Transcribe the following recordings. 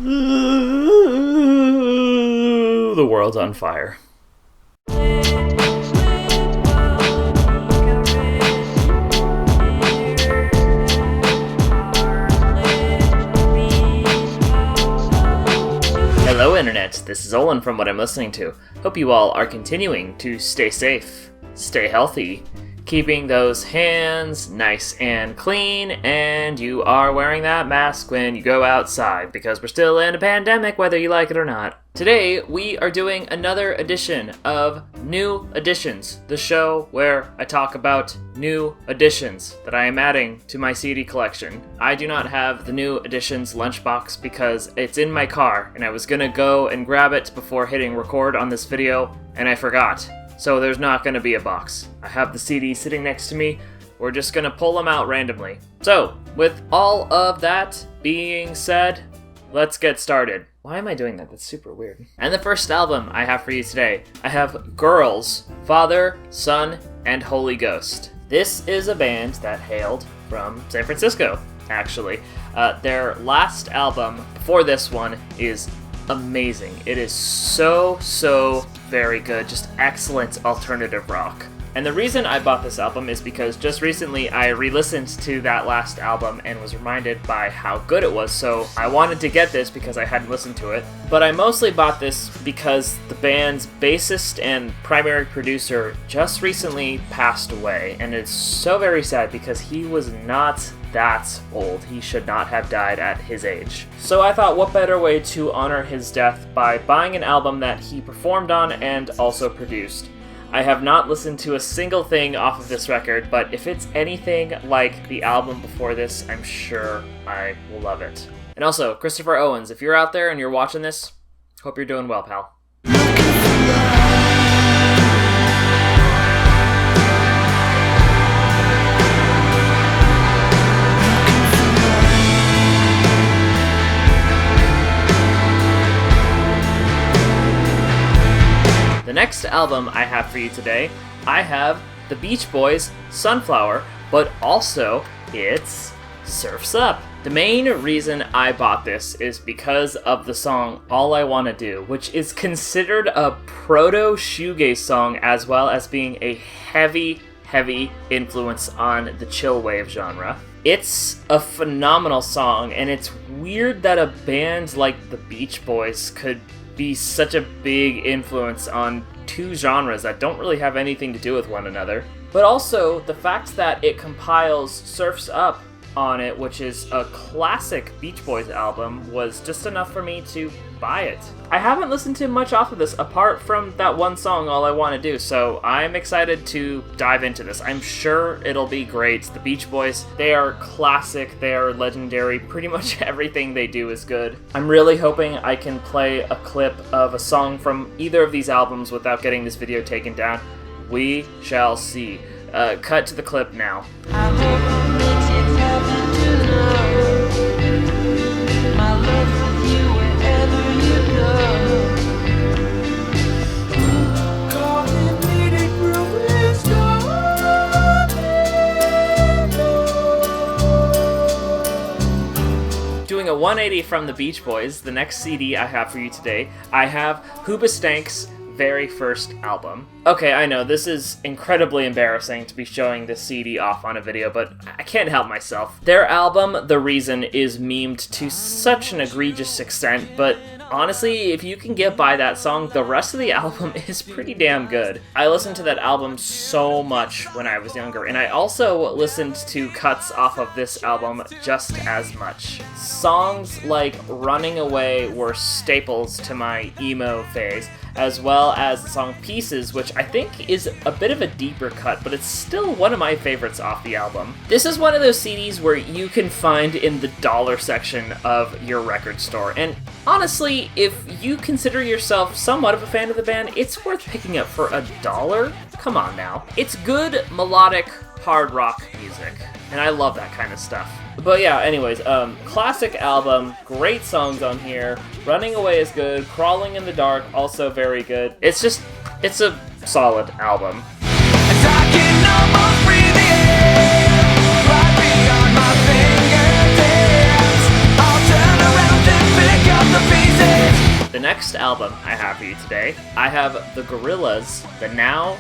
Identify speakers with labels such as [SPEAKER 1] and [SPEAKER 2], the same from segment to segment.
[SPEAKER 1] The world's on fire. Hello Internet, this is Olin from What I'm Listening To. Hope you all are continuing to stay safe, stay healthy, keeping those hands nice and clean, and you are wearing that mask when you go outside, because we're still in a pandemic whether you like it or not. Today, we are doing another edition of New Editions, the show where I talk about new editions that I am adding to my CD collection. I do not have the New Editions lunchbox because it's in my car, and I was gonna go and grab it before hitting record on this video, and I forgot. So there's not gonna be a box. I have the CD sitting next to me. We're just gonna pull them out randomly. So, with all of that being said, let's get started. Why am I doing that? That's super weird. And the first album I have for you today, I have Gorillaz, Father, Son, and Holy Ghost. This is a band that hailed from San Francisco, actually. Their last album before this one is amazing. It is so very good, just excellent alternative rock. And the reason I bought this album is because just recently I re-listened to that last album and was reminded by how good it was, so I wanted to get this because I hadn't listened to it. But I mostly bought this because the band's bassist and primary producer just recently passed away, and it's so very sad because he was not that old. He should not have died at his age. So I thought, what better way to honor his death by buying an album that he performed on and also produced. I have not listened to a single thing off of this record, but if it's anything like the album before this, I'm sure I will love it. And also, Christopher Owens, if you're out there and you're watching this, hope you're doing well, pal. The next album I have for you today, I have the Beach Boys' Sunflower, but also it's Surf's Up. The main reason I bought this is because of the song All I Wanna Do, which is considered a proto-shoegaze song as well as being a heavy influence on the chill wave genre. It's a phenomenal song, and it's weird that a band like the Beach Boys could be such a big influence on two genres that don't really have anything to do with one another. But also, the fact that it compiles Surf's Up on it, which is a classic Beach Boys album, was just enough for me to buy it. I haven't listened to much off of this apart from that one song, All I Wanna Do, so I'm excited to dive into this. I'm sure it'll be great. The Beach Boys, they are classic, they are legendary, pretty much everything they do is good. I'm really hoping I can play a clip of a song from either of these albums without getting this video taken down. We shall see. Cut to the clip now. Doing a 180 from the Beach Boys, the next CD I have for you today, I have Hoobastank's very first album. Okay, I know, this is incredibly embarrassing to be showing this CD off on a video, but I can't help myself. Their album, The Reason, is memed to such an egregious extent, but honestly, if you can get by that song, the rest of the album is pretty damn good. I listened to that album so much when I was younger, and I also listened to cuts off of this album just as much. Songs like Running Away were staples to my emo phase, as well as the song Pieces, which I think is a bit of a deeper cut, but it's still one of my favorites off the album. This is one of those CDs where you can find in the dollar section of your record store, and honestly, if you consider yourself somewhat of a fan of the band, it's worth picking up for $1. Come on now. It's good, melodic, hard rock music, and I love that kind of stuff. But yeah, anyways, classic album, great songs on here. Running Away is good, Crawling in the Dark, also very good. It's a solid album. I'll turn around and pick up next album I have for you today, I have the Gorillaz, the Now.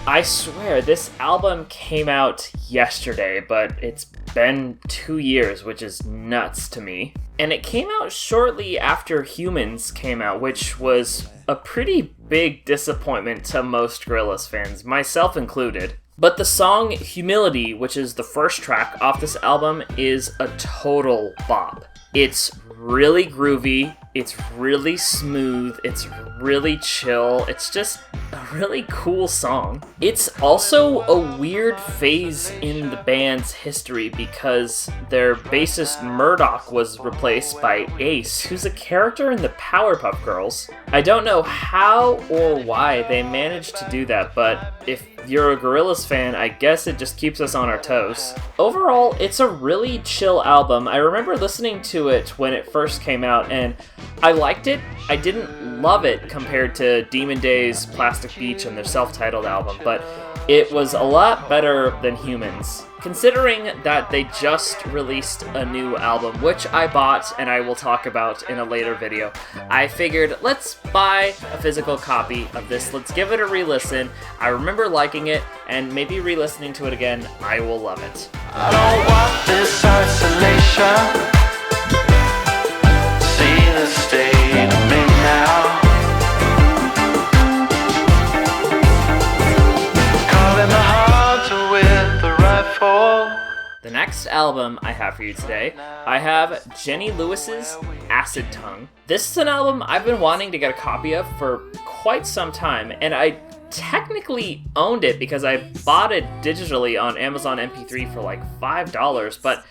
[SPEAKER 1] I swear, this album came out yesterday, but it's been 2 years, which is nuts to me. And it came out shortly after Humans came out, which was a pretty big disappointment to most Gorillaz fans, myself included. But the song Humility, which is the first track off this album, is a total bop. It's really groovy, it's really smooth, it's really chill, it's just a really cool song. It's also a weird phase in the band's history because their bassist Murdoch was replaced by Ace, who's a character in the Powerpuff Girls. I don't know how or why they managed to do that, but if you're a Gorillaz fan, I guess it just keeps us on our toes. Overall, it's a really chill album. I remember listening to it when it first came out, and I liked it. I didn't love it compared to Demon Days, Plastic Beach, and their self-titled album, but it was a lot better than Humans. Considering that they just released a new album, which I bought and I will talk about in a later video, I figured let's buy a physical copy of this, let's give it a re-listen. I remember liking it, and maybe re-listening to it again, I will love it.
[SPEAKER 2] I don't want this isolation. See the state of me now. Calling the hunter with the rifle.
[SPEAKER 1] The next album I have for you today, I have Jenny Lewis's Acid Tongue. This is an album I've been wanting to get a copy of for quite some time, and I technically owned it because I bought it digitally on Amazon MP3 for like $5, but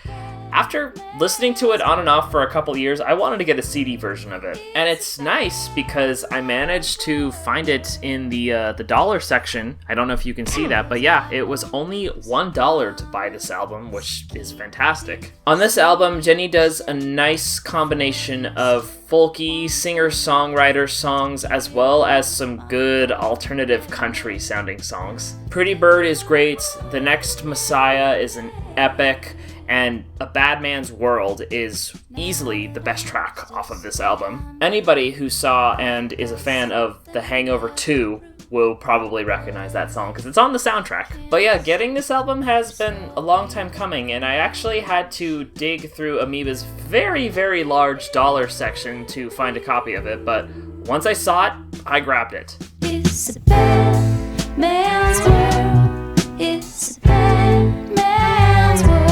[SPEAKER 1] after listening to it on and off for a couple years, I wanted to get a CD version of it. And it's nice because I managed to find it in the dollar section. I don't know if you can see that, but yeah, it was only $1 to buy this album, which is fantastic. On this album, Jenny does a nice combination of folky singer-songwriter songs as well as some good alternative country sounding songs. Pretty Bird is great, The Next Messiah is an epic, and A Bad Man's World is easily the best track off of this album. Anybody who saw and is a fan of The Hangover 2 will probably recognize that song because it's on the soundtrack. But yeah, getting this album has been a long time coming, and I actually had to dig through Amoeba's very, very large dollar section to find a copy of it, but once I saw it, I grabbed it.
[SPEAKER 3] It's a bad man's world. It's a bad man's world.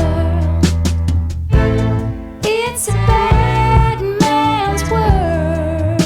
[SPEAKER 3] It's a bad man's world.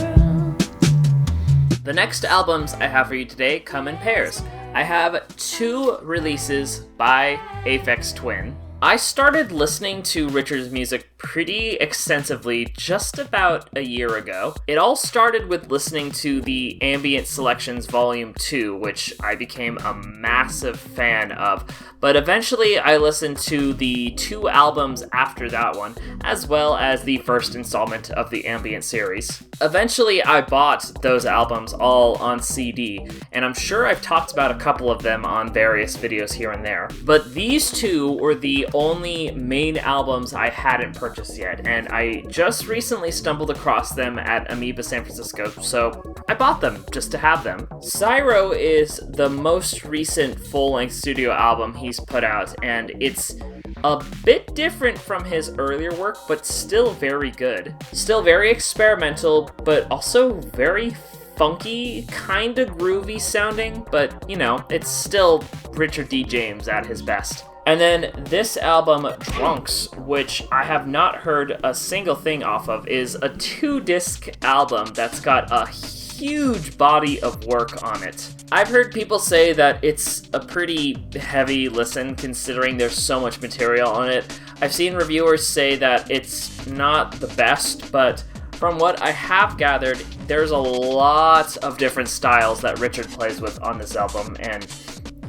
[SPEAKER 1] The next albums I have for you today come in pairs. I have 2 releases by Aphex Twin. I started listening to Richard's music pretty extensively just about a year ago. It all started with listening to the Ambient Selections Volume 2, which I became a massive fan of, but eventually I listened to the 2 albums after that one, as well as the first installment of the Ambient series. Eventually I bought those albums all on CD, and I'm sure I've talked about a couple of them on various videos here and there, but these 2 were the only main albums I hadn't purchased yet, and I just recently stumbled across them at Amoeba San Francisco, so I bought them just to have them. SYRO is the most recent full-length studio album he's put out, and it's a bit different from his earlier work, but still very good. Still very experimental, but also very funky, kinda groovy sounding, but, you know, it's still Richard D. James at his best. And then this album, Druqks, which I have not heard a single thing off of, is a 2-disc album that's got a huge body of work on it. I've heard people say that it's a pretty heavy listen considering there's so much material on it. I've seen reviewers say that it's not the best, but from what I have gathered, there's a lot of different styles that Richard plays with on this album, and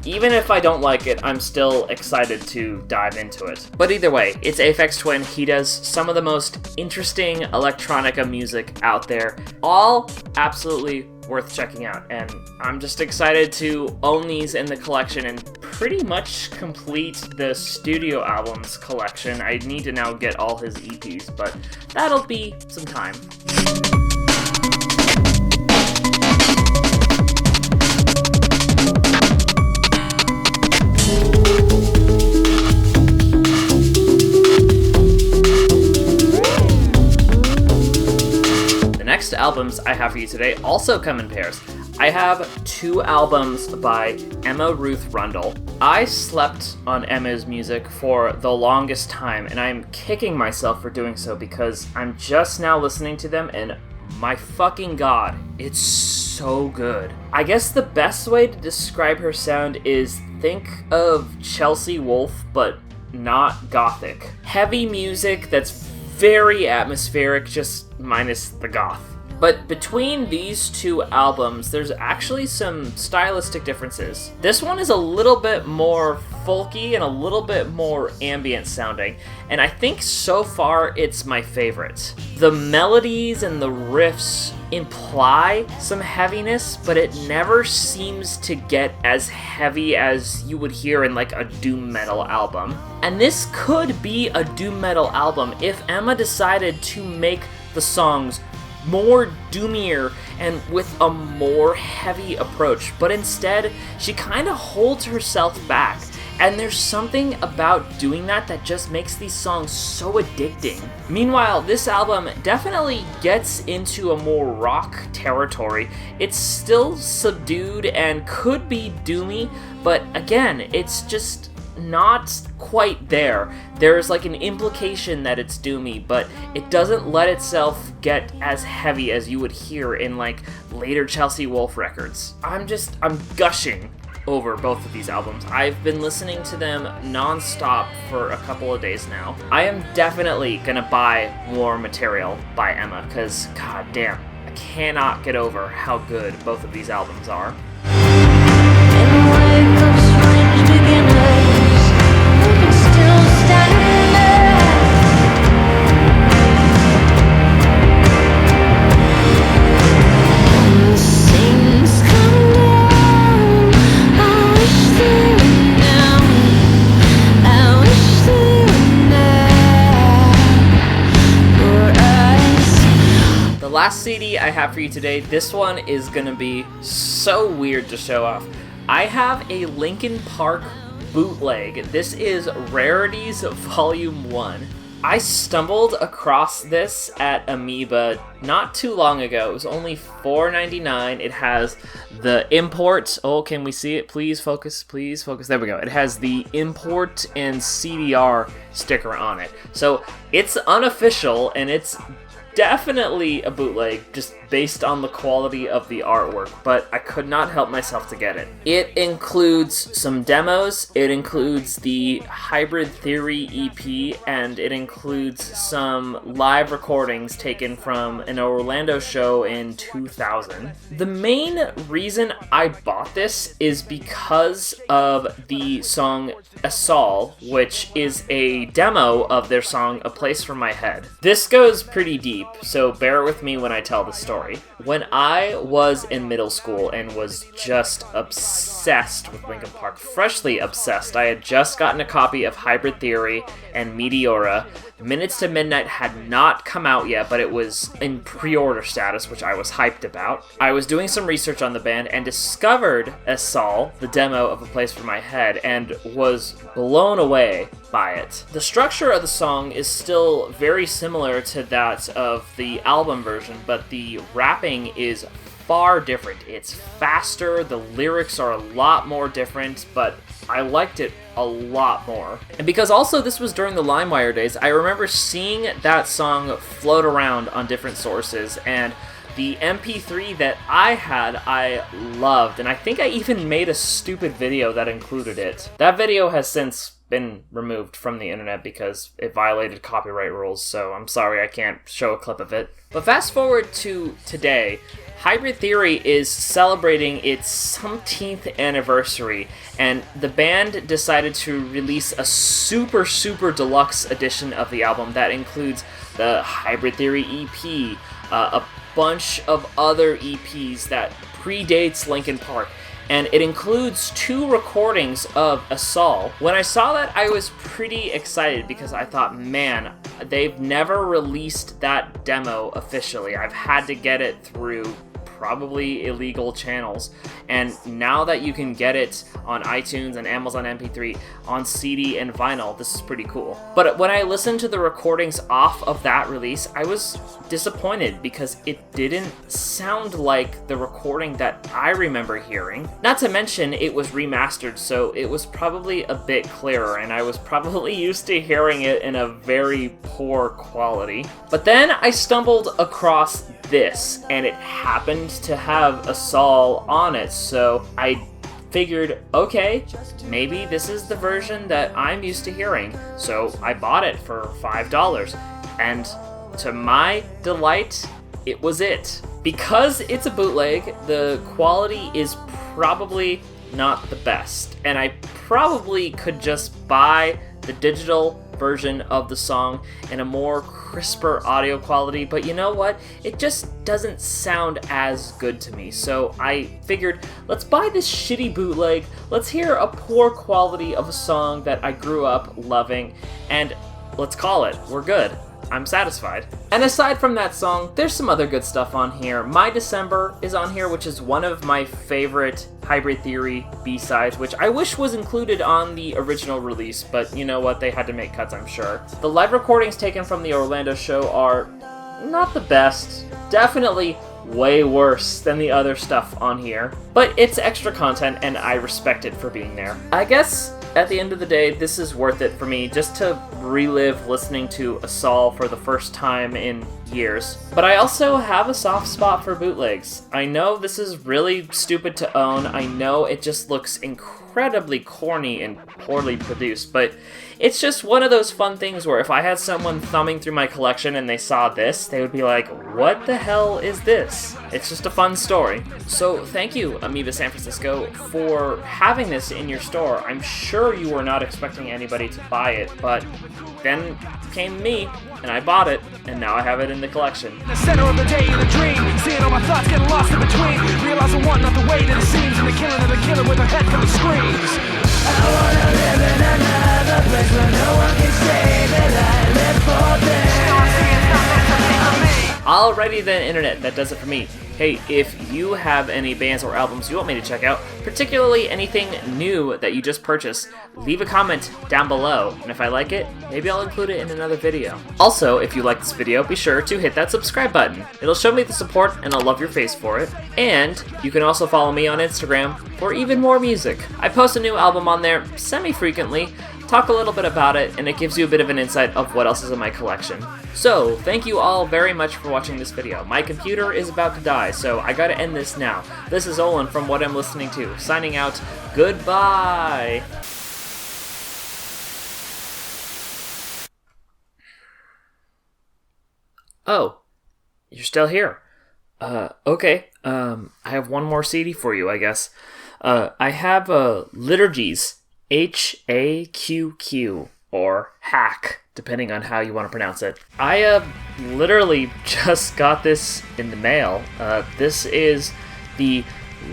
[SPEAKER 1] even if I don't like it, I'm still excited to dive into it. But either way, it's Aphex Twin. He does some of the most interesting electronica music out there. All absolutely worth checking out. And I'm just excited to own these in the collection and pretty much complete the studio albums collection. I need to now get all his EPs, but that'll be some time. Next albums I have for you today also come in pairs. I have 2 albums by Emma Ruth Rundle. I slept on Emma's music for the longest time, and I'm kicking myself for doing so because I'm just now listening to them, and my fucking god, it's so good. I guess the best way to describe her sound is think of Chelsea Wolfe, but not gothic. Heavy music that's very atmospheric, just minus the goth. But between these 2 albums, there's actually some stylistic differences. This one is a little bit more folky and a little bit more ambient sounding, and I think so far it's my favorite. The melodies and the riffs imply some heaviness, but it never seems to get as heavy as you would hear in like a doom metal album. And this could be a doom metal album if Emma decided to make the songs more doomier and with a more heavy approach, but instead she kind of holds herself back, and there's something about doing that that just makes these songs so addicting. Meanwhile, this album definitely gets into a more rock territory. It's still subdued and could be doomy, but again, it's just not quite there. There's like an implication that it's doomy, but it doesn't let itself get as heavy as you would hear in like later Chelsea Wolfe records. I'm gushing over both of these albums. I've been listening to them non-stop for a couple of days now. I am definitely gonna buy more material by Emma, because god damn, I cannot get over how good both of these albums are. Last CD I have for you today, this one is gonna be so weird to show off. I have a Linkin Park bootleg. This is Rarities Volume 1. I stumbled across this at Amoeba not too long ago. It was only $4.99. It has the import. Oh, can we see it? Please focus, please focus. There we go. It has the import and CDR sticker on it. So it's unofficial, and it's definitely a bootleg, just based on the quality of the artwork, but I could not help myself to get it. It includes some demos, it includes the Hybrid Theory EP, and it includes some live recordings taken from an Orlando show in 2000. The main reason I bought this is because of the song Assault, which is a demo of their song A Place for My Head. This goes pretty deep, so bear with me when I tell the story. When I was in middle school and was just obsessed with Linkin Park, freshly obsessed, I had just gotten a copy of Hybrid Theory and Meteora. Minutes to Midnight had not come out yet, but it was in pre-order status, which I was hyped about. I was doing some research on the band and discovered Assault, the demo of A Place for My Head, and was blown away by it. The structure of the song is still very similar to that of the album version, but the rapping is far different. It's faster, the lyrics are a lot more different, but I liked it a lot more. And because also this was during the LimeWire days, I remember seeing that song float around on different sources, and the MP3 that I had, I loved, and I think I even made a stupid video that included it. That video has since been removed from the internet because it violated copyright rules, so I'm sorry I can't show a clip of it. But fast forward to today, Hybrid Theory is celebrating its 17th anniversary, and the band decided to release a super deluxe edition of the album that includes the Hybrid Theory EP, a bunch of other EPs that predates Linkin Park. and it includes 2 recordings of Assault. When I saw that, I was pretty excited because I thought, man, they've never released that demo officially. I've had to get it through probably illegal channels, and now that you can get it on iTunes and Amazon MP3 on CD and vinyl, this is pretty cool. But when I listened to the recordings off of that release, I was disappointed because it didn't sound like the recording that I remember hearing. Not to mention it was remastered, so it was probably a bit clearer, and I was probably used to hearing it in a very poor quality. But then I stumbled across this, and it happened to have a Assault on it, so I figured, okay, maybe this is the version that I'm used to hearing. So I bought it for $5, and to my delight, it was it. Because it's a bootleg, the quality is probably not the best, and I probably could just buy the digital version of the song in a more crisper audio quality, but you know what? It just doesn't sound as good to me, so I figured, let's buy this shitty bootleg, let's hear a poor quality of a song that I grew up loving, and let's call it, we're good. I'm satisfied. And aside from that song, there's some other good stuff on here. My December is on here, which is one of my favorite Hybrid Theory B-sides, which I wish was included on the original release, but you know what, they had to make cuts, I'm sure. The live recordings taken from the Orlando show are not the best. Definitely way worse than the other stuff on here, but it's extra content and I respect it for being there. I guess at the end of the day, this is worth it for me just to relive listening to Assault for the first time in years. But I also have a soft spot for bootlegs. I know this is really stupid to own. I know it just looks incredibly corny and poorly produced, but it's just one of those fun things where if I had someone thumbing through my collection and they saw this, they would be like, what the hell is this? It's just a fun story. So thank you, Amoeba San Francisco, for having this in your store. I'm sure you were not expecting anybody to buy it, but then came me, and I bought it, and now I have it in the collection.
[SPEAKER 4] The center of the day in a dream, seeing all my thoughts getting lost in between, realizing one, not the way that it seems, and the killing of the killer with a head full of screams. I wanna live in another place where no one can say that I live for them.
[SPEAKER 1] Alrighty then, Internet, that does it for me. Hey, if you have any bands or albums you want me to check out, particularly anything new that you just purchased, leave a comment down below, and if I like it, maybe I'll include it in another video. Also, if you like this video, be sure to hit that subscribe button. It'll show me the support, and I'll love your face for it. And you can also follow me on Instagram for even more music. I post a new album on there semi-frequently, talk a little bit about it, and it gives you a bit of an insight of what else is in my collection. So, thank you all very much for watching this video. My computer is about to die, so I gotta end this now. This is Olin from What I'm Listening To, signing out. Goodbye! Oh, you're still here. Okay, I have one more CD for you, I guess. I have Liturgy's H.A.Q.Q, or Hack, depending on how you want to pronounce it. I literally just got this in the mail. This is the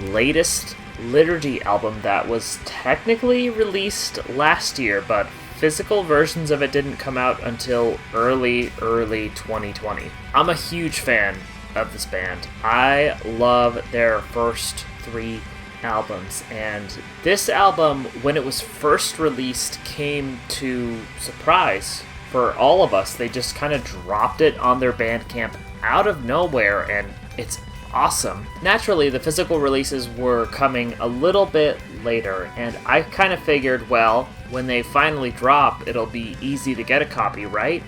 [SPEAKER 1] latest Liturgy album that was technically released last year, but physical versions of it didn't come out until early 2020. I'm a huge fan of this band. I love their first 3 albums, and this album, when it was first released, came to surprise for all of us. They just kind of dropped it on their Bandcamp out of nowhere, and it's awesome. Naturally, the physical releases were coming a little bit later, and I kind of figured, well, when they finally drop, it'll be easy to get a copy, right?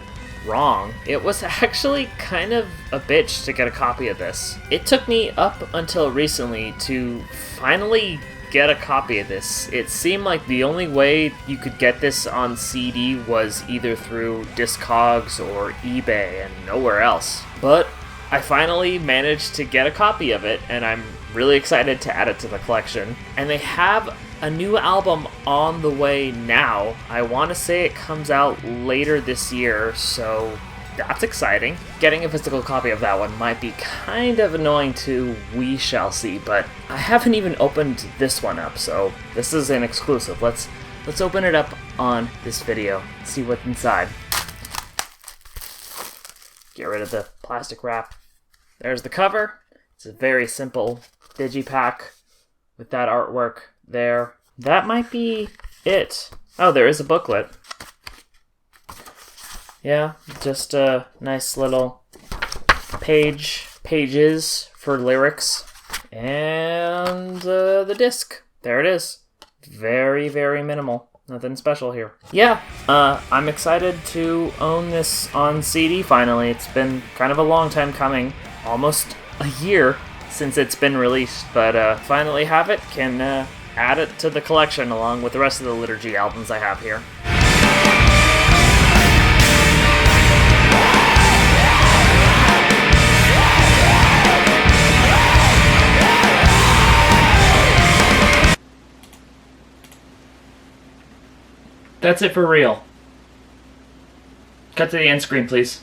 [SPEAKER 1] Wrong. It was actually kind of a bitch to get a copy of this. It took me up until recently to finally get a copy of this. It seemed like the only way you could get this on CD was either through Discogs or eBay and nowhere else. But I finally managed to get a copy of it, and I'm really excited to add it to the collection. And they have a new album on the way now. I want to say it comes out later this year, so that's exciting. Getting a physical copy of that one might be kind of annoying too, we shall see, but I haven't even opened this one up, so this is an exclusive. Let's open it up on this video, see what's inside. Get rid of the plastic wrap. There's the cover. It's a very simple digipack with that artwork there. That might be it. Oh, there is a booklet. Yeah, just a nice little pages for lyrics. And the disc. There it is. Very, very minimal. Nothing special here. Yeah, I'm excited to own this on CD finally. It's been kind of a long time coming. Almost a year since it's been released, but finally have it. Can add it to the collection along with the rest of the Liturgy albums I have here. That's it for real. Cut to the end screen, please.